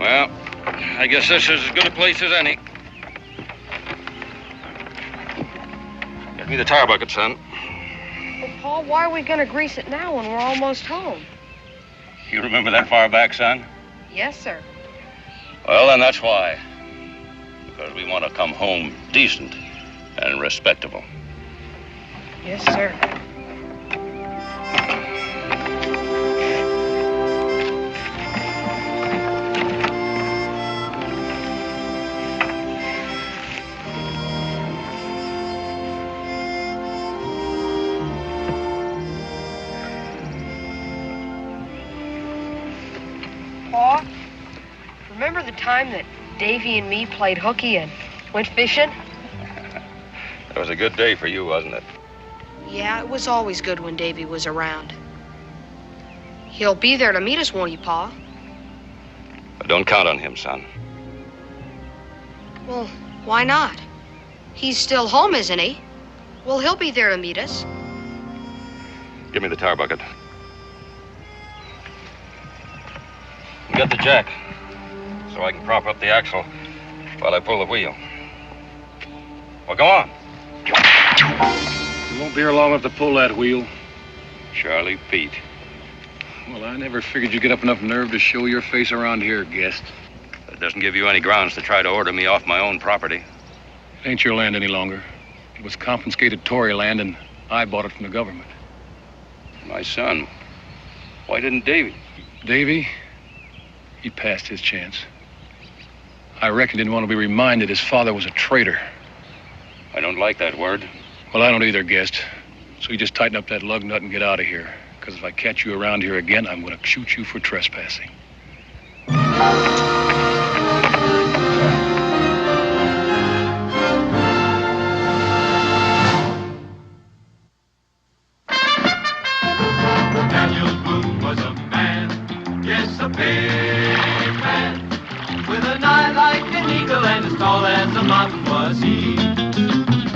Well, I guess this is as good a place as any. Get me the tar bucket, son. Well, Paul, why are we going to grease it now when we're almost home? You remember that far back, son? Yes, sir. Well, then that's why. Because we want to come home decent and respectable. Yes, sir. Pa, remember the time that Davy and me played hooky and went fishing? It was a good day for you, wasn't it? Yeah, it was always good when Davy was around. He'll be there to meet us, won't he, Pa? But don't count on him, son. Well, why not? He's still home, isn't he? Well, he'll be there to meet us. Give me the tar bucket. And get the jack, so I can prop up the axle while I pull the wheel. Well, go on. You won't be here long enough to pull that wheel. Charlie Pete. Well, I never figured you'd get up enough nerve to show your face around here, guest. That doesn't give you any grounds to try to order me off my own property. It ain't your land any longer. It was confiscated Tory land, and I bought it from the government. My son. Why didn't Davy? Davy? He passed his chance. I reckon he didn't want to be reminded his father was a traitor. I don't like that word. Well, I don't either, guest. So you just tighten up that lug nut and get out of here. Because if I catch you around here again, I'm going to shoot you for trespassing. Daniel Boone was a man, yes, a big man, with an eye like an eagle and as tall as a mountain was he.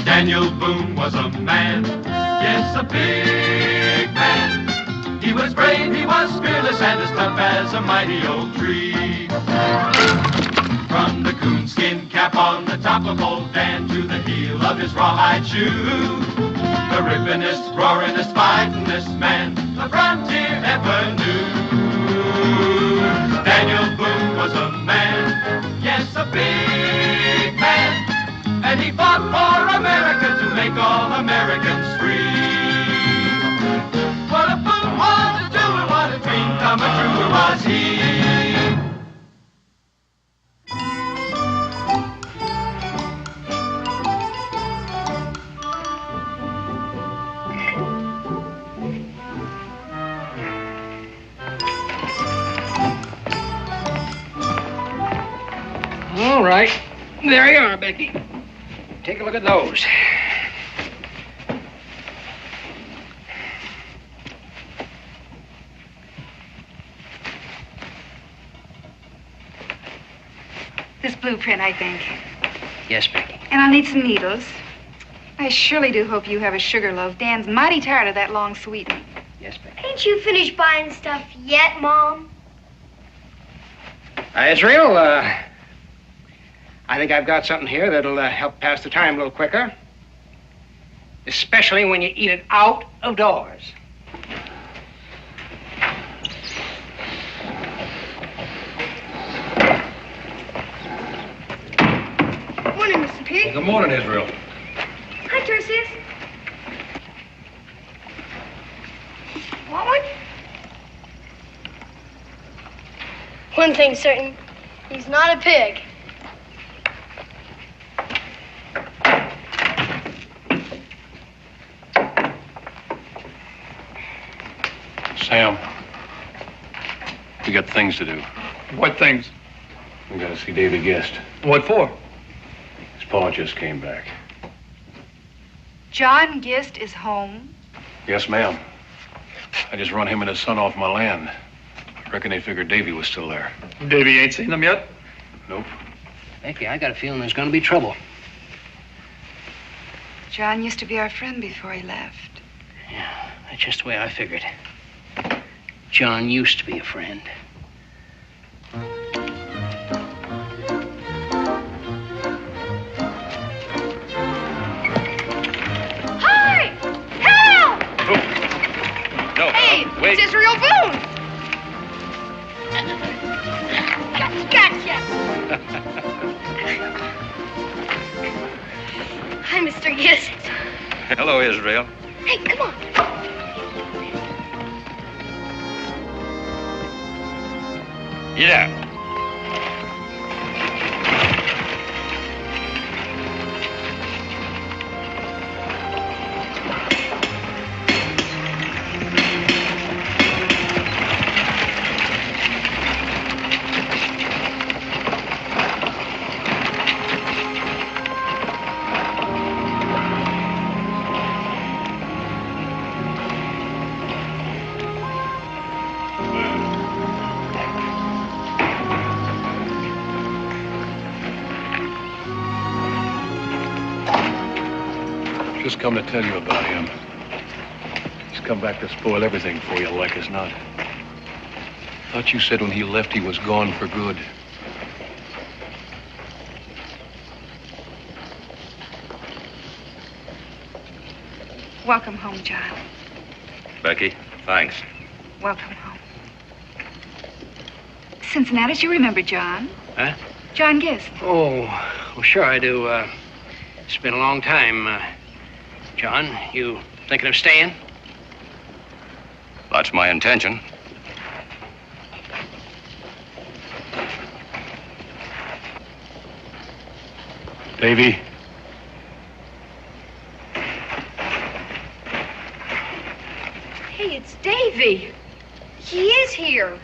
Daniel Boone was a man, yes, a big man. He was brave, he was fearless, and as tough as a mighty oak tree. From the coonskin cap on the top of old Dan to the heel of his rawhide shoe, the rippingest, roaringest, fightingest man the frontier ever knew. Daniel Boone was a man, yes, a big man, and he fought for America to make all Americans free. What a Boone wanted to do and what a dream come true was he. All right. There you are, Becky. Take a look at those. This blueprint, I think. Yes, Becky. And I'll need some needles. I surely do hope you have a sugar loaf. Dan's mighty tired of that long sweetening. Yes, Becky. Ain't you finished buying stuff yet, Mom? Israel, I think I've got something here that'll help pass the time a little quicker. Especially when you eat it out of doors. Morning, Mr. Pete. Good morning, Israel. Hi, Tertius. Want one? One thing's certain. He's not a pig. Sam, we got things to do. What things? We got to see Davy Guest. What for? His pa just came back. John Gist is home. Yes, ma'am. I just run him and his son off my land. I reckon they figured Davy was still there. Davy ain't seen them yet? Nope. Becky, I got a feeling there's going to be trouble. John used to be our friend before he left. Yeah, that's just the way I figured. John used to be a friend. Wait. It's Israel Boone! Gotcha! Hi, Mr. Gist. Hello, Israel. Hey, come on. Get out. Just come to tell you about him. He's come back to spoil everything for you, like as not. Thought you said when he left he was gone for good. Welcome home, John. Becky, thanks. Welcome home. Cincinnati, you remember John? Huh? John Gist. Oh, well, sure I do. It's been a long time. John, you thinking of staying? That's my intention. Davy, Hey, it's Davy. He is here.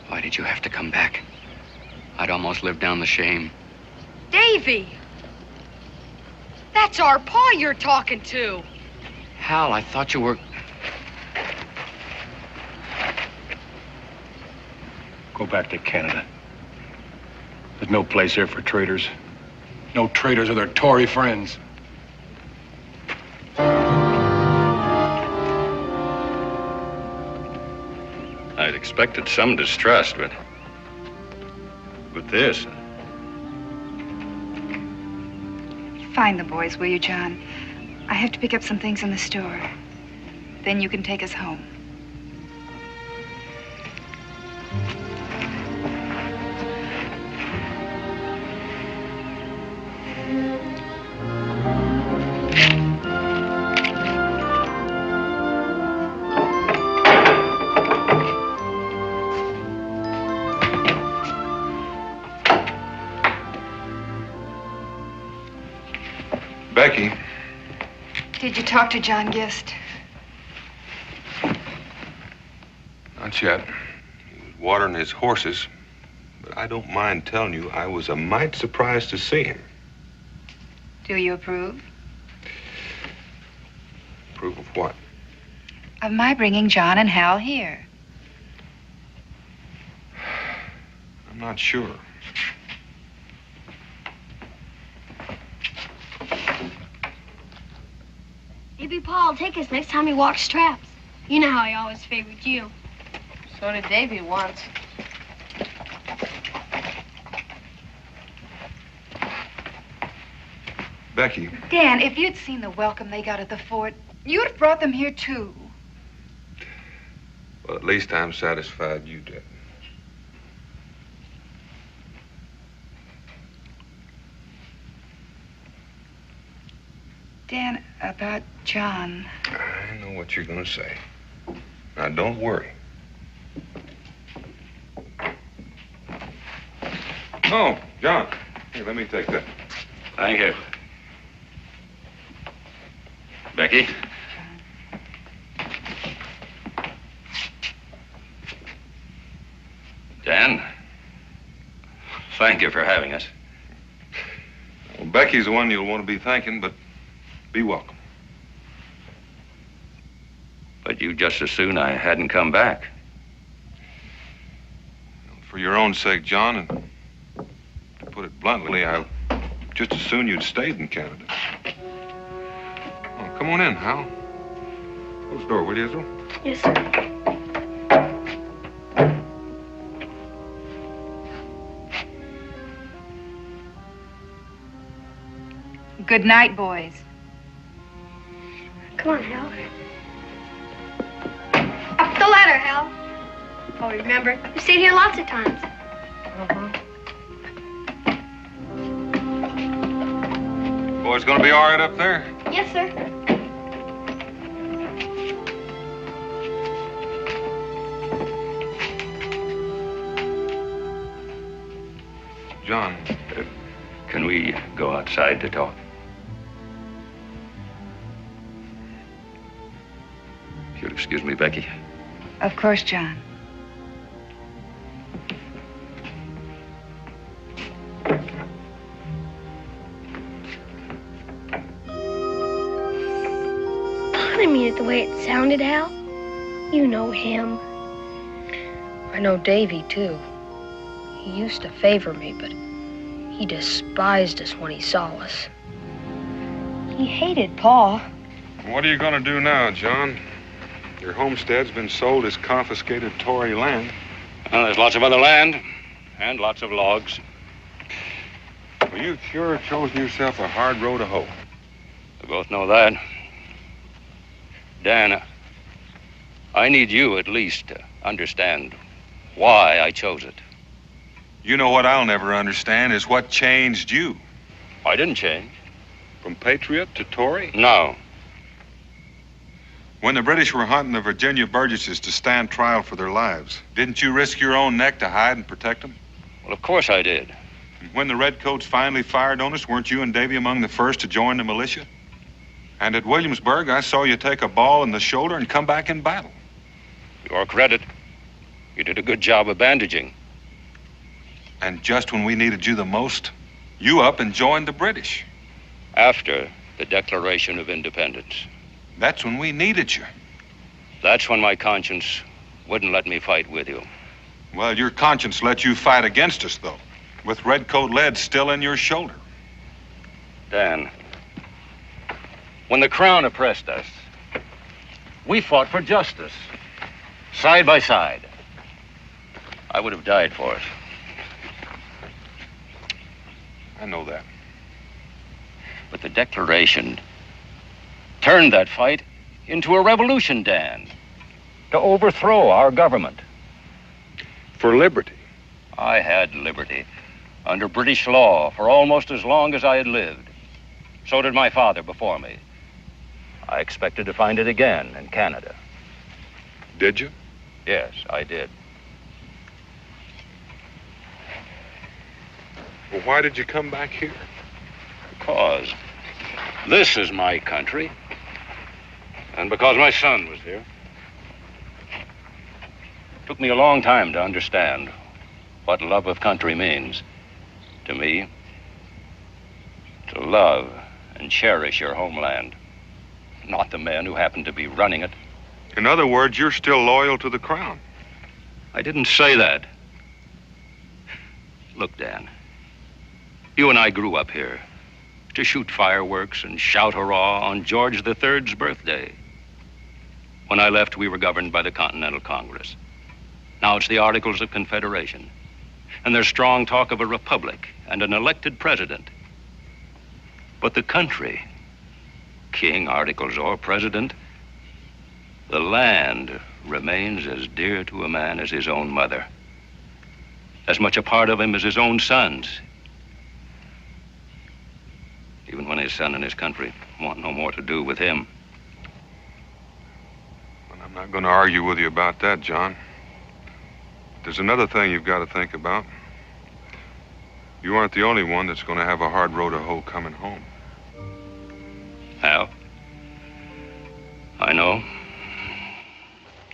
Why did you have to come back? I'd almost lived down the shame. Davy! That's our pa you're talking to. Hal, I thought you were... go back to Canada. There's no place here for traitors. No traitors or their Tory friends. I'd expected some distrust, but this... Find the boys, will you, John? I have to pick up some things in the store. Then you can take us home. Becky. Did you talk to John Gist? Not yet. He was watering his horses. But I don't mind telling you, I was a mite surprised to see him. Do you approve? Approve of what? Of my bringing John and Hal here. I'm not sure. Maybe Pa will take us next time he walks traps. You know how he always favored you. So did Davy once. Becky. Dan, if you'd seen the welcome they got at the fort, you'd have brought them here, too. Well, at least I'm satisfied you did. Dan, about John. I know what you're going to say. Now, don't worry. Oh, John. Here, let me take that. Thank you. Becky? Dan? Thank you for having us. Well, Becky's the one you'll want to be thanking, but be welcome. But you just as soon I hadn't come back. For your own sake, John, and to put it bluntly, I just as soon you'd stayed in Canada. Oh, come on in, Hal. Close the door, will you, Israel? Yes, sir. Good night, boys. Come on, Hal. Up the ladder, Hal. Oh, remember, you stayed here lots of times. Boys gonna be all right up there? Yes, sir. John. Can we go outside to talk? If you'll excuse me, Becky. Of course, John. I didn't mean it the way it sounded, Hal. You know him. I know Davy, too. He used to favor me, but he despised us when he saw us. He hated Pa. What are you gonna do now, John? Your homestead's been sold as confiscated Tory land. Well, there's lots of other land and lots of logs. Well, you've sure chosen yourself a hard row to hoe. We both know that. Dan, I need you at least to understand why I chose it. You know what I'll never understand is what changed you. I didn't change. From Patriot to Tory? No. When the British were hunting the Virginia Burgesses to stand trial for their lives, didn't you risk your own neck to hide and protect them? Well, of course I did. And when the Redcoats finally fired on us, weren't you and Davy among the first to join the militia? And at Williamsburg, I saw you take a ball in the shoulder and come back in battle. Your credit. You did a good job of bandaging. And just when we needed you the most, you up and joined the British. After the Declaration of Independence. That's when we needed you. That's when my conscience wouldn't let me fight with you. Well, your conscience let you fight against us, though, with redcoat lead still in your shoulder. Dan, when the Crown oppressed us, we fought for justice, side by side. I would have died for it. I know that. But the Declaration turned that fight into a revolution, Dan, to overthrow our government. For liberty. I had liberty under British law for almost as long as I had lived. So did my father before me. I expected to find it again in Canada. Did you? Yes, I did. Well, why did you come back here? Because this is my country. And because my son was here. It took me a long time to understand what love of country means to me. To love and cherish your homeland, not the men who happen to be running it. In other words, you're still loyal to the Crown. I didn't say that. Look, Dan, you and I grew up here to shoot fireworks and shout hurrah on George III's birthday. When I left, we were governed by the Continental Congress. Now it's the Articles of Confederation. And there's strong talk of a republic and an elected president. But the country, king, articles, or president, the land remains as dear to a man as his own mother. As much a part of him as his own sons. Even when his son and his country want no more to do with him. Well, I'm not going to argue with you about that, John. There's another thing you've got to think about. You aren't the only one that's going to have a hard road to hoe coming home. Hal, I know.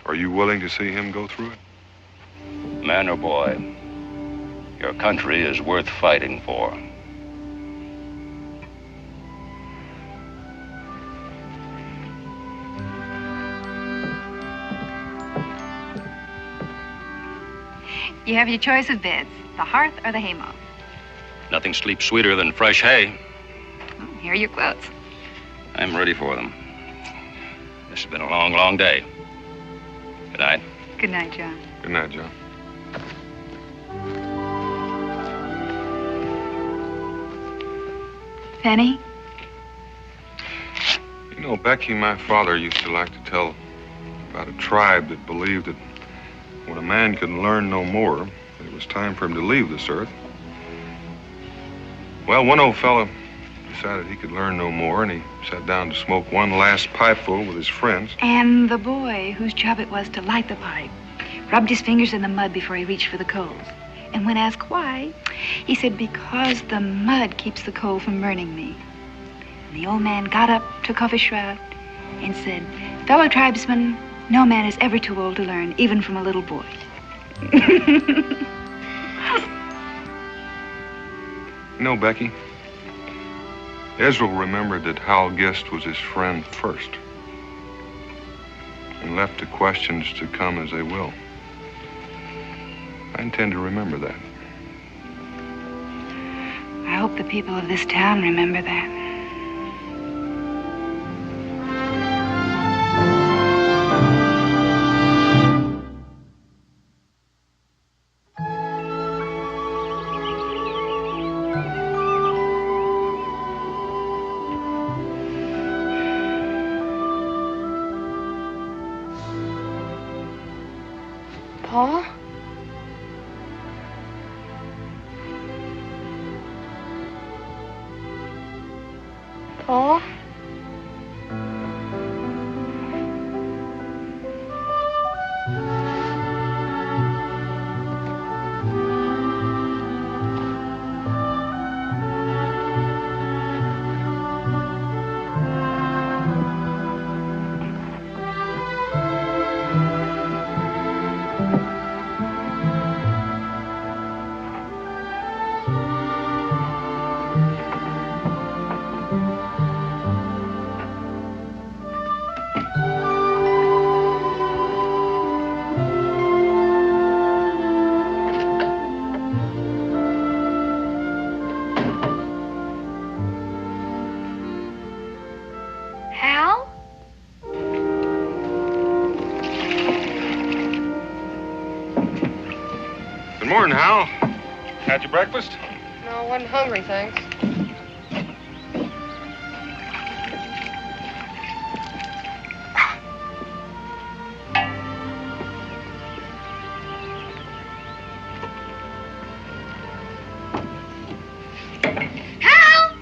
Are you willing to see him go through it? Man or boy, your country is worth fighting for. You have your choice of beds, the hearth or the haymow. Nothing sleeps sweeter than fresh hay. Here are your quotes. I'm ready for them. This has been a long, long day. Good night. Good night, John. Good night, John. Penny? You know, Becky, my father used to like to tell about a tribe that believed that when a man could learn no more, it was time for him to leave this earth. Well, one old fella decided he could learn no more, and he sat down to smoke one last pipeful with his friends. And the boy, whose job it was to light the pipe, rubbed his fingers in the mud before he reached for the coals. And when asked why, he said, because the mud keeps the coal from burning me. And the old man got up, took off his shroud, and said, fellow tribesmen, no man is ever too old to learn, even from a little boy. You know, Becky, Ezra remembered that Hal Gist was his friend first, and left the questions to come as they will. I intend to remember that. I hope the people of this town remember that. Pa? Pa? Hal? Good morning, Hal. Had your breakfast? No, I wasn't hungry, thanks. Hal!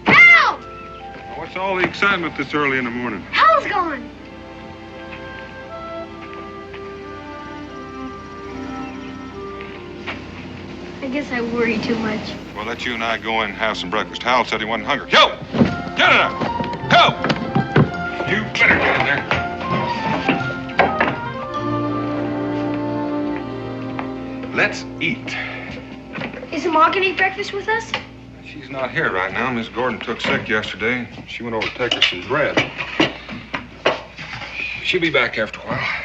Hal! What's all the excitement this early in the morning? Hal's gone. I guess I worry too much. Well, let you and I go in and have some breakfast. Hal said he wasn't hungry. Yo! Get it up! Go! You better get in there. Let's eat. Isn't Ma gonna eat breakfast with us? She's not here right now. Miss Gordon took sick yesterday. She went over to take her some bread. She'll be back after a while.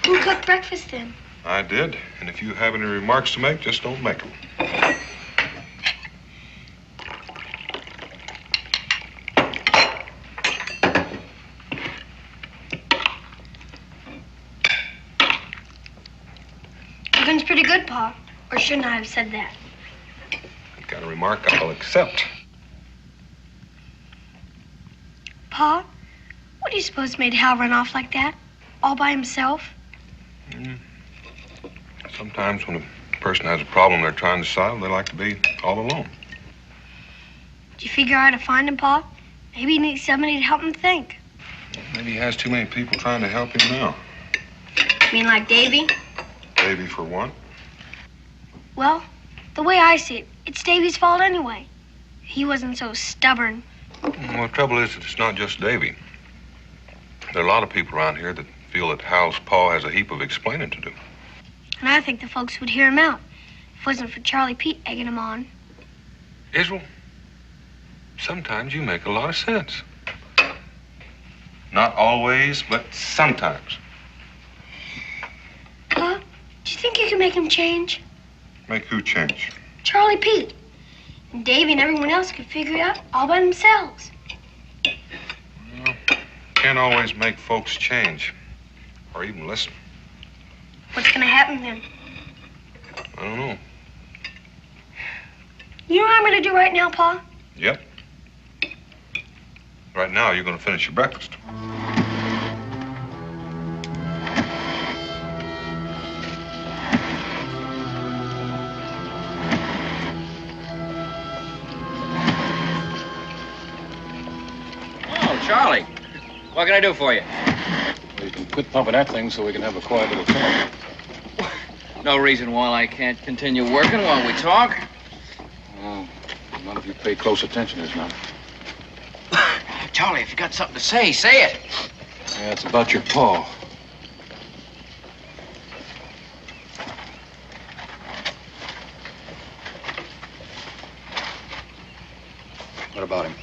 Who cooked breakfast then? I did. And if you have any remarks to make, just don't make them. Cookin's pretty good, Pa. Or shouldn't I have said that? I've got a remark I'll accept. Pa, what do you suppose made Hal run off like that? All by himself? Sometimes when a person has a problem they're trying to solve, they like to be all alone. Did you figure out how to find him, Pa? Maybe he needs somebody to help him think. Maybe he has too many people trying to help him now. You mean like Davy? Davy, for one. Well, the way I see it, it's Davy's fault anyway. He wasn't so stubborn. Well, the trouble is that it's not just Davy. There are a lot of people around here that feel that Hal's pa has a heap of explaining to do. And I think the folks would hear him out if it wasn't for Charlie Pete egging him on. Israel, sometimes you make a lot of sense. Not always, but sometimes. Pa, do you think you can make him change? Make who change? Charlie Pete. And Davy and everyone else could figure it out all by themselves. Well, can't always make folks change. Or even listen. What's gonna happen then? I don't know. You know what I'm gonna do right now, Pa? Yep. Right now, you're going to finish your breakfast. Oh, Charlie. What can I do for you? Well, you can quit pumping that thing so we can have a quiet little talk. No reason why I can't continue working while we talk. Well, none of you pay close attention, is none. Charlie, if you got something to say, say it. Yeah, it's about your pa. What about him?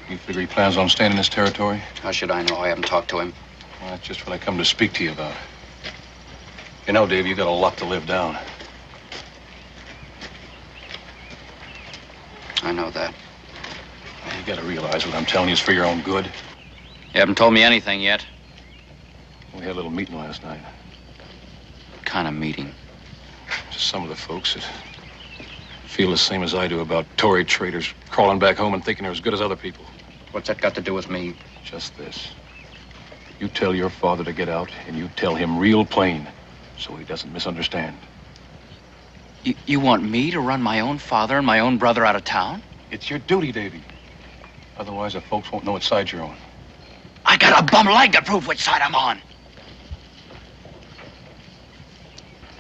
You figure he plans on staying in this territory? How should I know? I haven't talked to him. Well, that's just what I come to speak to you about. You know, Dave, you got a lot to live down. I know that. Well, you gotta realize what I'm telling you is for your own good. You haven't told me anything yet. We had a little meeting last night. What kind of meeting? Just some of the folks that feel the same as I do about Tory traitors crawling back home and thinking they're as good as other people. What's that got to do with me? Just this. You tell your father to get out, and you tell him real plain, so he doesn't misunderstand. You want me to run my own father and my own brother out of town? It's your duty, Davy. Otherwise, the folks won't know what side you're on. I got a bum leg to prove which side I'm on.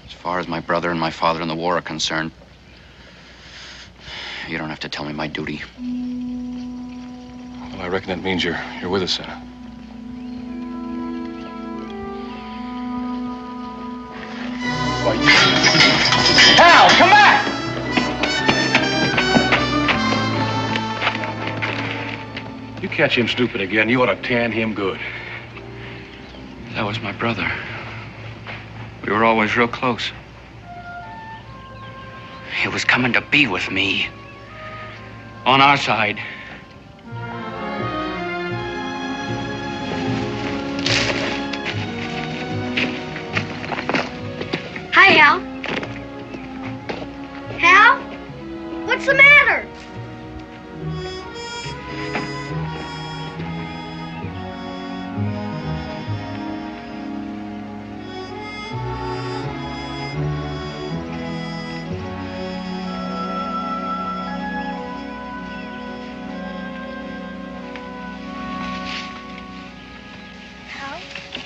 As far as my brother and my father in the war are concerned, you don't have to tell me my duty. Well, I reckon that means you're with us, Santa. Hal, come back! You catch him stupid again, you ought to tan him good. That was my brother. We were always real close. He was coming to be with me. On our side. Hi, Hal. Hal? What's the matter?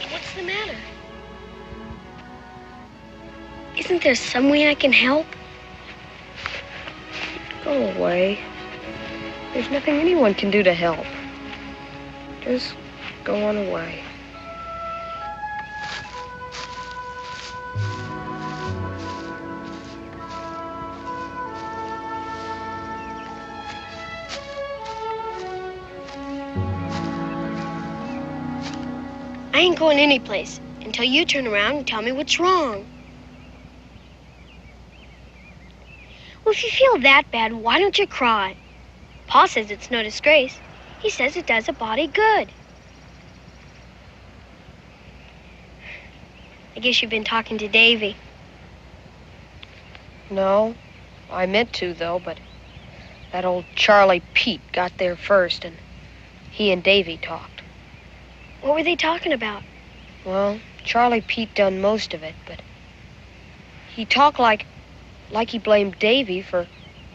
What's the matter? Isn't there some way I can help? Go away. There's nothing anyone can do to help. Just go on away. I ain't going anyplace until you turn around and tell me what's wrong. Well, if you feel that bad, why don't you cry? Pa says it's no disgrace. He says it does a body good. I guess you've been talking to Davy. No, I meant to, though, but that old Charlie Pete got there first, and he and Davy talked. What were they talking about? Well, Charlie Pete done most of it, but he talked like he blamed Davy for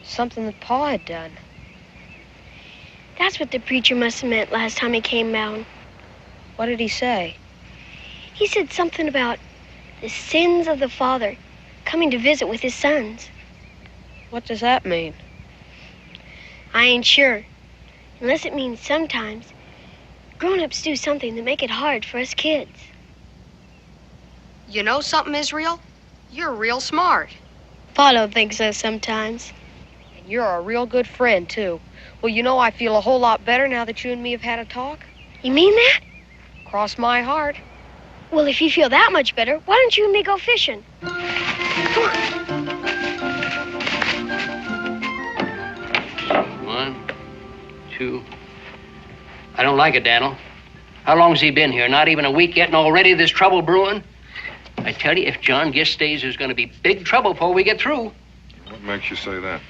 something that Pa had done. That's what the preacher must have meant last time he came down. What did he say? He said something about the sins of the father coming to visit with his sons. What does that mean? I ain't sure. Unless it means sometimes grown-ups do something to make it hard for us kids. You know something, Israel? You're real smart. Pa don't think so sometimes. And you're a real good friend, too. Well, you know, I feel a whole lot better now that you and me have had a talk. You mean that? Cross my heart. Well, if you feel that much better, why don't you and me go fishing? Come on. 1, 2. I don't like it, Daniel. How long's he been here? Not even a week yet, and already there's trouble brewing? I tell you, if John Gist stays, there's going to be big trouble before we get through. What makes you say that?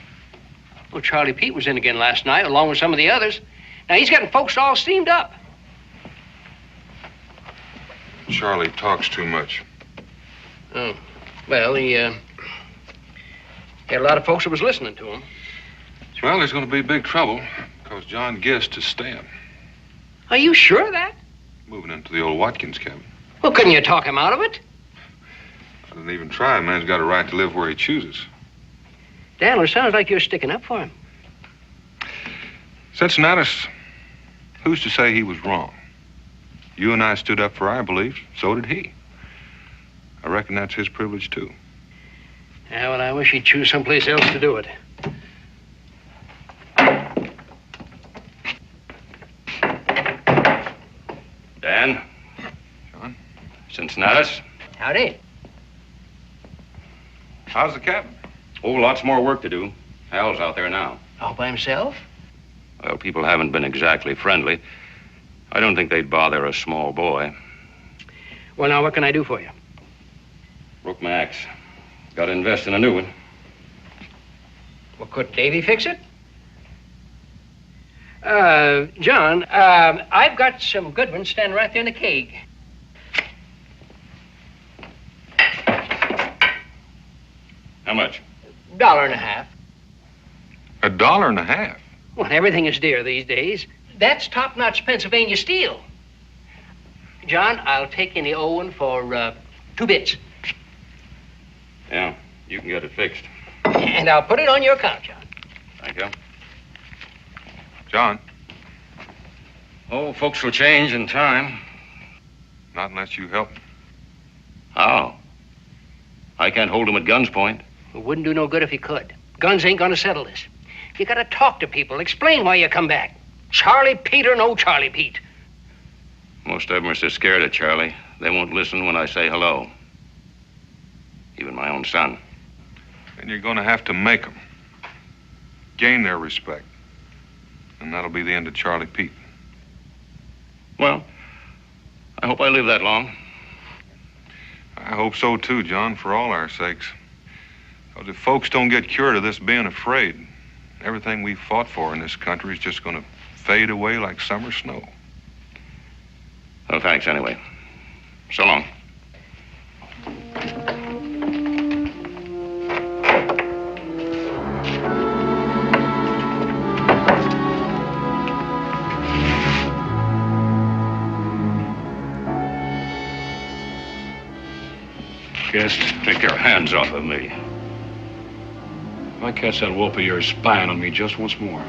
Well, Charlie Pete was in again last night, along with some of the others. Now, he's getting folks all steamed up. Charlie talks too much. Oh, well, he had a lot of folks that was listening to him. Well, there's going to be big trouble because John Gist is staying. Are you sure of that? Moving into the old Watkins cabin. Well, couldn't you talk him out of it? I didn't even try. A man's got a right to live where he chooses. Daniel, it sounds like you're sticking up for him. Cincinnatus, who's to say he was wrong? You and I stood up for our beliefs. So did he. I reckon that's his privilege, too. Yeah, well, I wish he'd choose someplace else to do it. Dan? John? Cincinnatus? Howdy. How's the cabin? Oh, lots more work to do. Hal's out there now. All by himself? Well, people haven't been exactly friendly. I don't think they'd bother a small boy. Well, now, what can I do for you? Broke my axe. Got to invest in a new one. Well, could Davy fix it? John, I've got some good ones standing right there in the keg. How much? $1.50. $1.50? Well, everything is dear these days. That's top-notch Pennsylvania steel. John, I'll take in the old one for 2 bits. Yeah, you can get it fixed. And I'll put it on your account, John. Thank you. John? Oh, folks will change in time. Not unless you help. How? I can't hold them at gun's point. It wouldn't do no good if you could. Guns ain't gonna settle this. You gotta talk to people, explain why you come back. Charlie Pete or no Charlie Pete. Most of them are so scared of Charlie, they won't listen when I say hello. Even my own son. And you're going to have to make them. Gain their respect. And that'll be the end of Charlie Pete. Well, I hope I live that long. I hope so, too, John, for all our sakes. Because if folks don't get cured of this being afraid, everything we fought for in this country is just going to fade away like summer snow. Well, thanks anyway. So long. Guest, take your hands off of me. If I catch that wolf of yours spying on me just once more,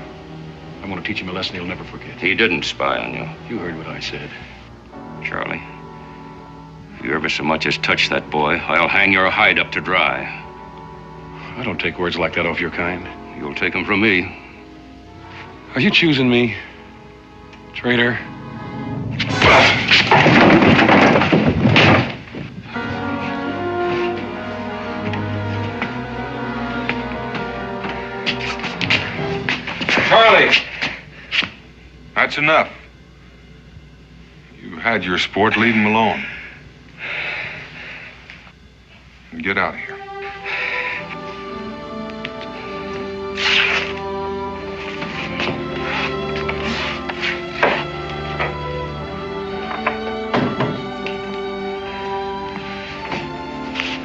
I'm going to teach him a lesson he'll never forget. He didn't spy on you. You heard what I said. Charlie, if you ever so much as touch that boy, I'll hang your hide up to dry. I don't take words like that off your kind. You'll take them from me. Are you choosing me, traitor? Charlie! That's enough. You had your sport. Leave him alone. And get out of here.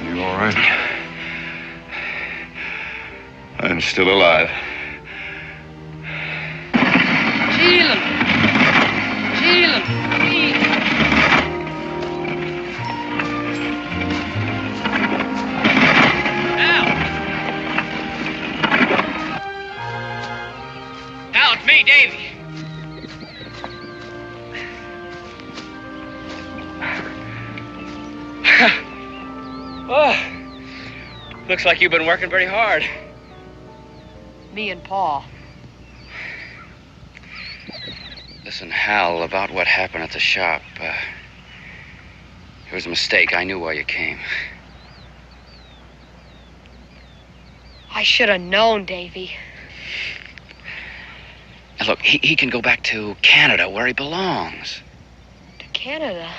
You all right? I'm still alive. Looks like you've been working pretty hard. Me and Pa. Listen, Hal, about what happened at the shop. It was a mistake. I knew why you came. I should have known, Davy. Now, look, he can go back to Canada where he belongs. To Canada?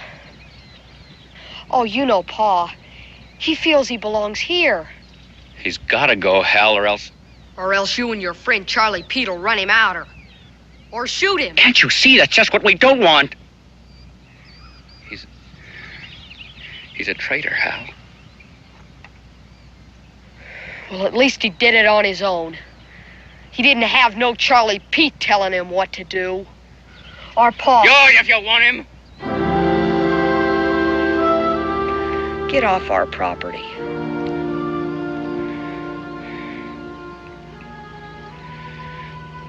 Oh, you know Pa. He feels he belongs here. He's got to go, Hal, or else... Or else you and your friend Charlie Pete will run him out, or... Or shoot him. Can't you see that's just what we don't want? He's a traitor, Hal. Well, at least he did it on his own. He didn't have no Charlie Pete telling him what to do. Or Pa. Yo, if you want him. Get off our property.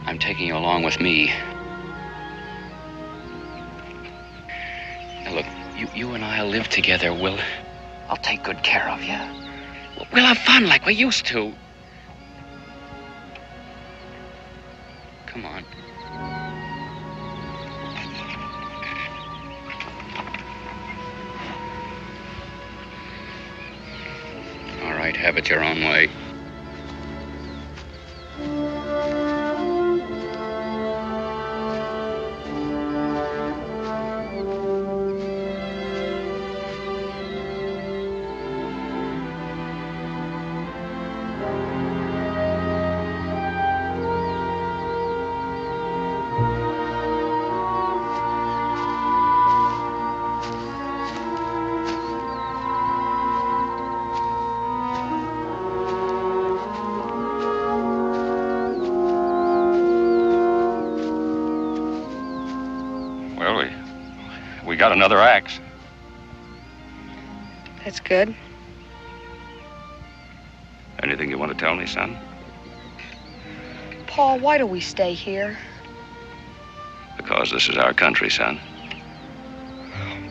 I'm taking you along with me. Now look, you and I'll live together. I'll take good care of you. We'll have fun like we used to. Come on. All right, have it your own way. We got another axe. That's good. Anything you want to tell me, son? Pa, why do we stay here? Because this is our country, son.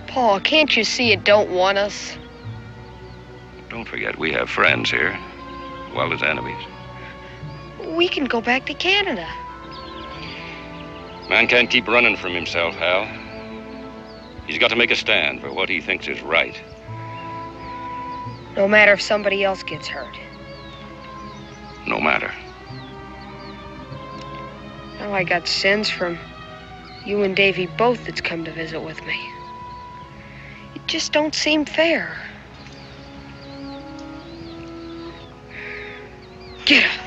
Pa, can't you see it don't want us? Don't forget, we have friends here, as well as enemies. We can go back to Canada. Man can't keep running from himself, Hal. He's got to make a stand for what he thinks is right. No matter if somebody else gets hurt. No matter. Now I got sins from you and Davy both that's come to visit with me. It just don't seem fair. Get up.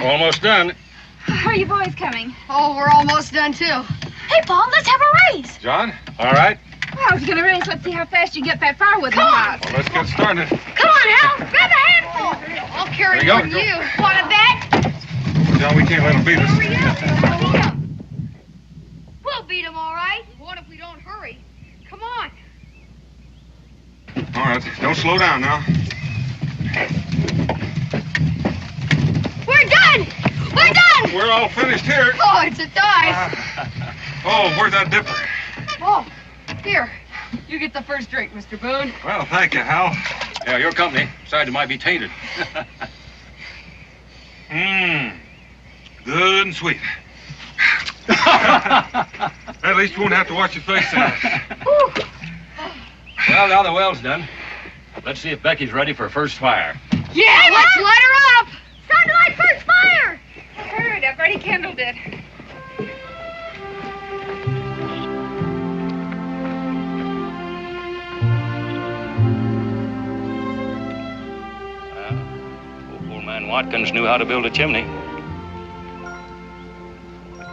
Almost done. How are you boys coming? Oh, we're almost done, too. Hey, Paul, let's have a race. John? All right. Well, if you're going to race, let's see how fast you get that firewood in the house. Well, let's get started. Come on, Hal. Grab a handful. I'll carry There more you than go. you. Want a bet? John, we can't let him beat us. Hurry up. We'll beat him, all right. What if we don't hurry? Come on. All right, don't slow down now. We're done. We're done. We're all finished here. Oh, it's a dive. Oh, where's that dipper? Oh, here. You get the first drink, Mr. Boone. Well, thank you, Hal. Yeah, your company. Besides, it might be tainted. Good and sweet. At least you won't have to watch your face tonight. Well, now the well's done. Let's see if Becky's ready for first fire. Yeah, let's let her up. Sound like first fire. I heard. I've already kindled it. Old man Watkins knew how to build a chimney.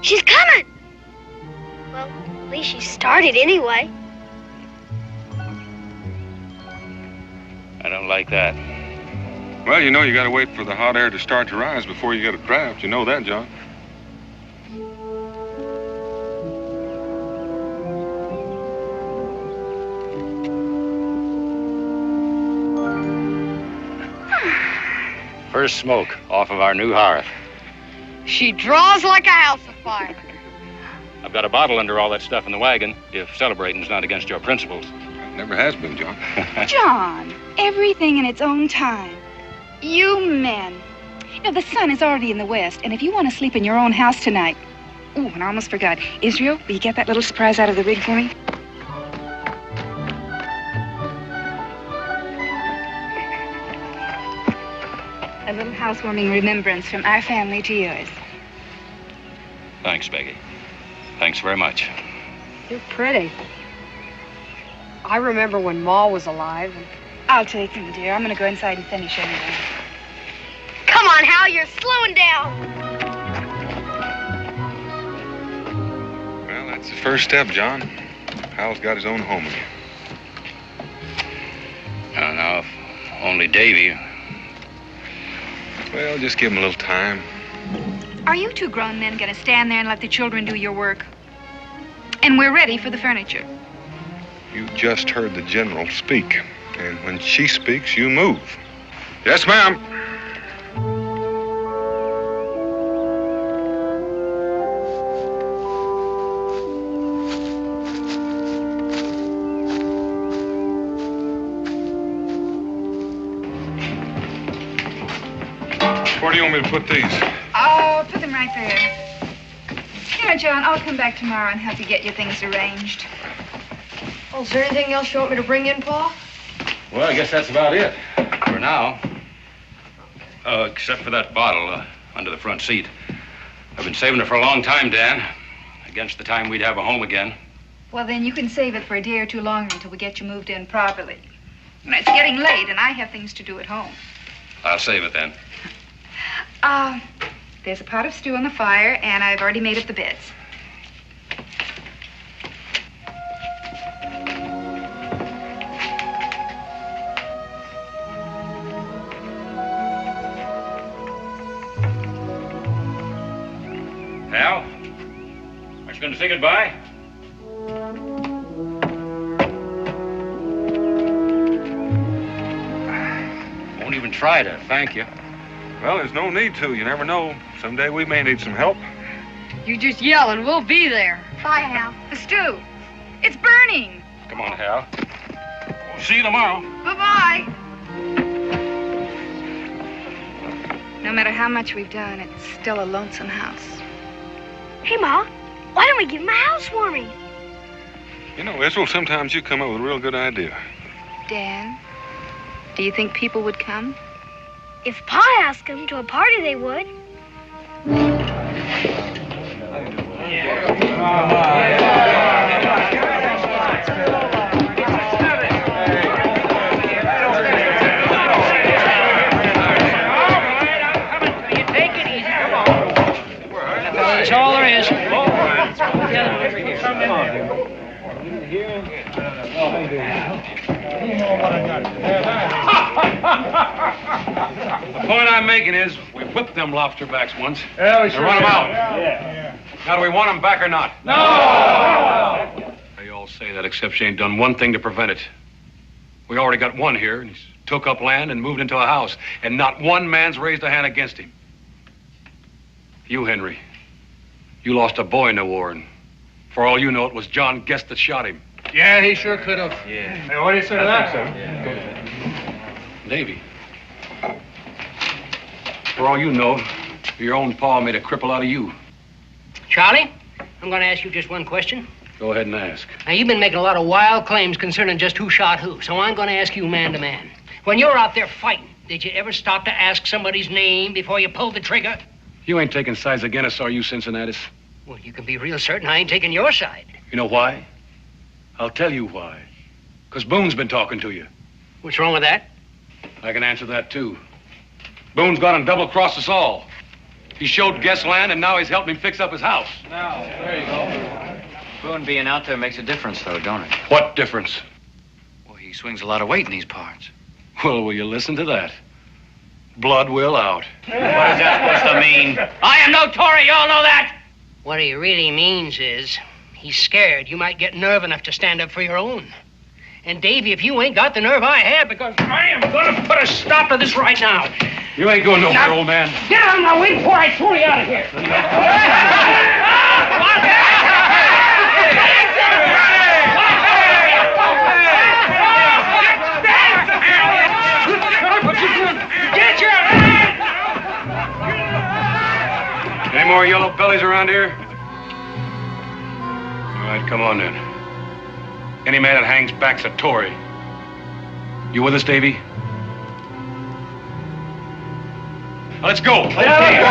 She's coming. Well, at least she started anyway. I don't like that. Well, you know you got to wait for the hot air to start to rise before you get a draft. You know that, John. First smoke off of our new hearth. She draws like a house afire. I've got a bottle under all that stuff in the wagon, if celebrating's not against your principles. It never has been, John. John, everything in its own time. You men. You know, the sun is already in the west, and if you want to sleep in your own house tonight... Ooh, and I almost forgot. Israel, will you get that little surprise out of the rig for me? A little housewarming remembrance from our family to yours. Thanks, Becky. Thanks very much. You're pretty. I remember when Ma was alive. I'll take them, dear. I'm going to go inside and finish anyway. Come on, Hal, you're slowing down. Well, that's the first step, John. Hal's got his own home again. Now, if only Davy... Well, just give him a little time. Are you two grown men going to stand there and let the children do your work? And we're ready for the furniture. You just heard the General speak. And when she speaks, you move. Yes, ma'am. Where do you want me to put these? I'll put them right there. You know, John, I'll come back tomorrow and help you get your things arranged. Oh, is there anything else you want me to bring in, Pa? Well, I guess that's about it. For now. Except for that bottle under the front seat. I've been saving it for a long time, Dan. Against the time we'd have a home again. Well, then you can save it for a day or two longer until we get you moved in properly. It's getting late, and I have things to do at home. I'll save it then. There's a pot of stew on the fire, and I've already made up the beds. Hal? Aren't you going to say goodbye? Won't even try to thank you. Well, there's no need to. You never know. Someday we may need some help. You just yell and we'll be there. Bye, Hal. The stew. It's burning. Come on, Hal. See you tomorrow. Bye-bye. No matter how much we've done, it's still a lonesome house. Hey, Ma, why don't we give him a housewarming? You know, Israel, sometimes you come up with a real good idea. Dan, do you think people would come? If Pa asked them to a party, they would. That's all there is. The point I'm making is, we whipped them lobster backs once. Yeah, we sure run them out. Yeah. Now, do we want them back or not? No! They all say that, except she ain't done one thing to prevent it. We already got one here, and he's took up land and moved into a house, and not one man's raised a hand against him. You, Henry, you lost a boy in the war, and for all you know, it was John Guest that shot him. Yeah, he sure could have. Yeah. Hey, what do you say to that, sir? Davy. For all you know, your own pa made a cripple out of you. Charlie, I'm going to ask you just one question. Go ahead and ask. Now, you've been making a lot of wild claims concerning just who shot who, so I'm going to ask you man to man. When you were out there fighting, did you ever stop to ask somebody's name before you pulled the trigger? You ain't taking sides against us, are you, Cincinnatus? Well, you can be real certain I ain't taking your side. You know why? I'll tell you why. Because Boone's been talking to you. What's wrong with that? I can answer that, too. Boone's gone and double-crossed us all. He showed Guest land, and now he's helping him fix up his house. Now, there you go. Boone being out there makes a difference, though, don't it? What difference? Well, he swings a lot of weight in these parts. Well, will you listen to that? Blood will out. What is that supposed to mean? I am no Tory, you all know that! What he really means is, he's scared you might get nerve enough to stand up for your own. And, Davy, if you ain't got the nerve I have, because I am going to put a stop to this right now. You ain't going nowhere, old man. Get out of my way before I throw you out of here. more yellow bellies around here? All right, come on then. Any man that hangs back's a Tory. You with us, Davy? Let's go. Okay.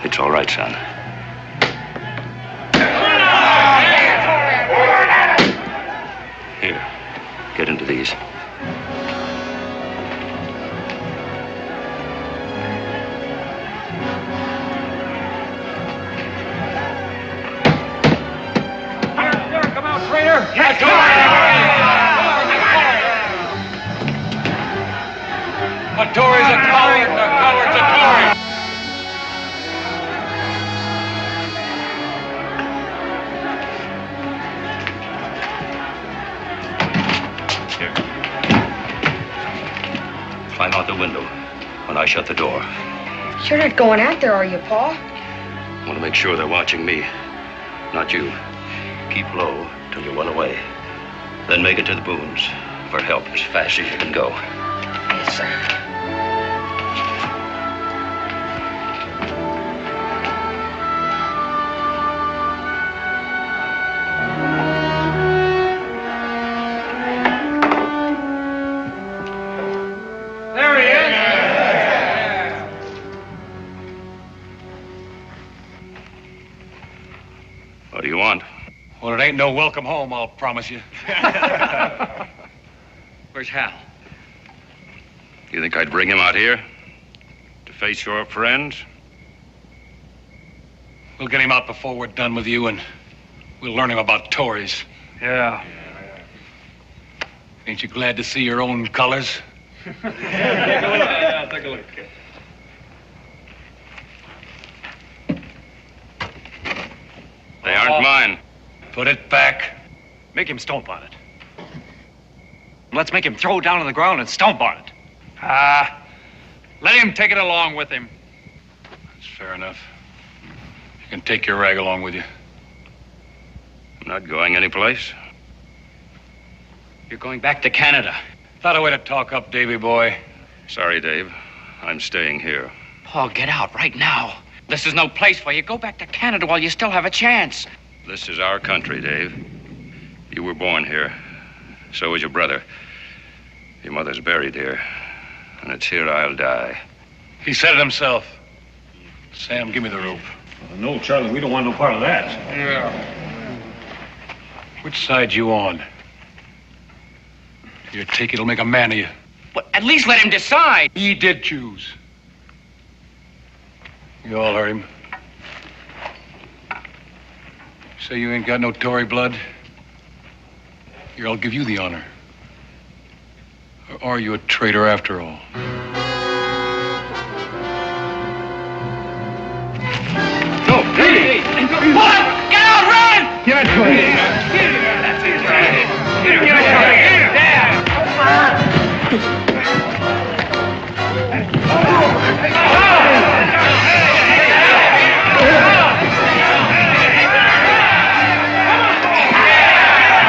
It's all right, son. Here, get into these. Come out, traitor! Yes, a Tory's a coward, and a coward's a Tory. Climb out the window when I shut the door. You're not going out there, are you, Pa? I want to make sure they're watching me, not you. Keep low till you run away. Then make it to the Boones for help as fast as you can go. Yes, sir. There he is. What do you want? Well, it ain't no welcome home, I'll promise you. Where's Hal? You think I'd bring him out here to face your friends? We'll get him out before we're done with you, and we'll learn him about Tories. Yeah. Ain't you glad to see your own colors? Take a look. Yeah, take a look. They aren't mine. Put it back. Make him stomp on it. Let's make him throw it down on the ground and stomp on it. Let him take it along with him. That's fair enough. You can take your rag along with you. I'm not going anyplace. You're going back to Canada. Thought a way to talk up, Davy boy. Sorry, Dave. I'm staying here. Paul, get out right now. This is no place for you. Go back to Canada while you still have a chance. This is our country, Dave. You were born here. So was your brother. Your mother's buried here. And it's here I'll die. He said it himself. Sam, give me the rope. No, Charlie, we don't want no part of that. Yeah. Which side you on? Your take it'll make a man of you. But at least let him decide. He did choose. You all heard him. Say you ain't got no Tory blood? Here, I'll give you the honor. Or are you a traitor after all? Go, hey! What? Get out, run! Give it to him. That's it, right. Give it to him.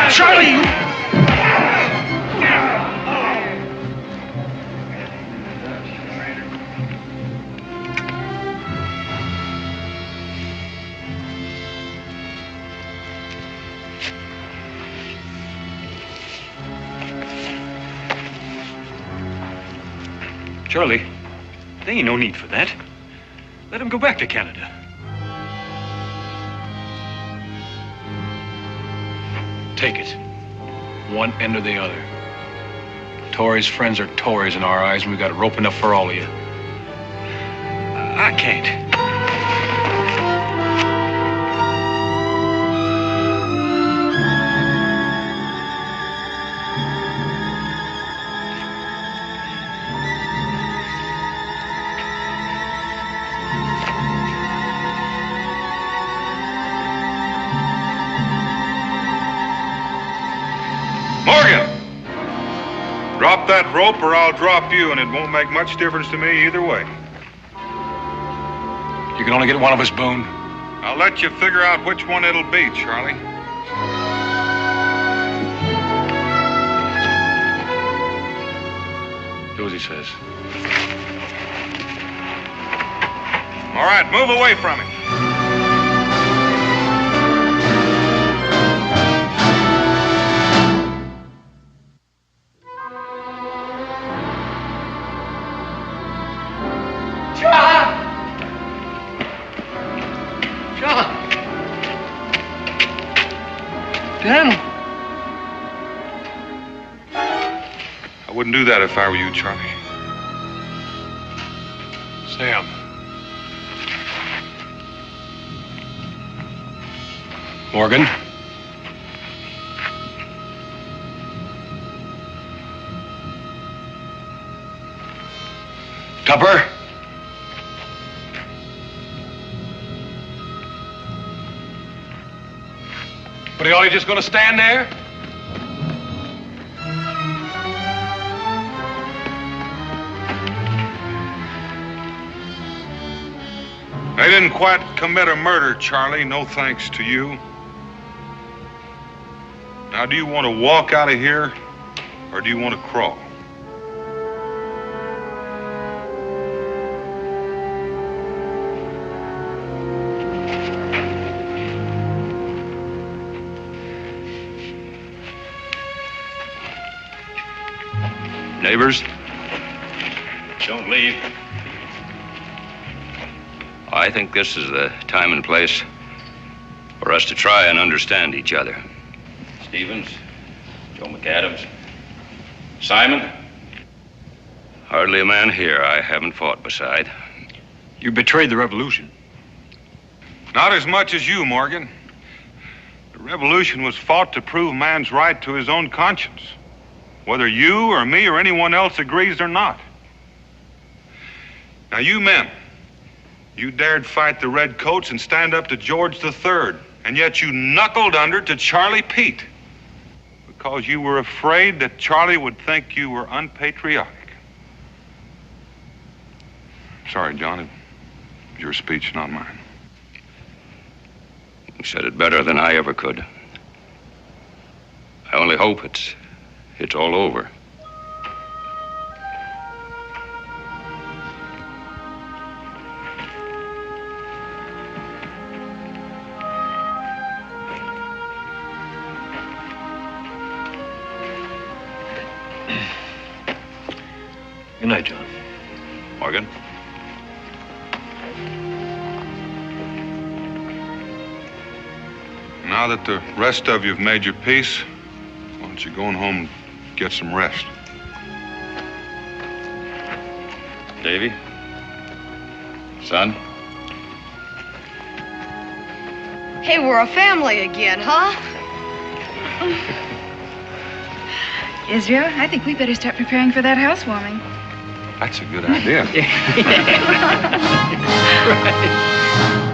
Charlie! Charlie, there ain't no need for that. Let him go back to Canada. Take it. One end or the other. Tory's friends are Tories in our eyes, and we've got rope enough for all of you. I can't. Drop that rope or I'll drop you, and it won't make much difference to me either way. You can only get one of us, Boone. I'll let you figure out which one it'll be, Charlie. Do as he says. All right, move away from him. Daniel. I wouldn't do that if I were you, Charlie. Sam. Morgan. Tupper. But are y'all just going to stand there? They didn't quite commit a murder, Charlie. No thanks to you. Now, do you want to walk out of here, or do you want to crawl? Neighbors? Don't leave. I think this is the time and place for us to try and understand each other. Stevens, Joe McAdams, Simon. Hardly a man here I haven't fought beside. You betrayed the revolution. Not as much as you, Morgan. The revolution was fought to prove man's right to his own conscience, whether you or me or anyone else agrees or not. Now, you men, you dared fight the redcoats and stand up to George III, and yet you knuckled under to Charlie Pete because you were afraid that Charlie would think you were unpatriotic. Sorry, John, it was your speech, not mine. You said it better than I ever could. I only hope it's all over. Good night, John. Morgan? Now that the rest of you have made your peace, why don't you go home and get some rest? Davy? Son? Hey, we're a family again, huh? Israel, I think we better start preparing for that housewarming. That's a good idea. Right.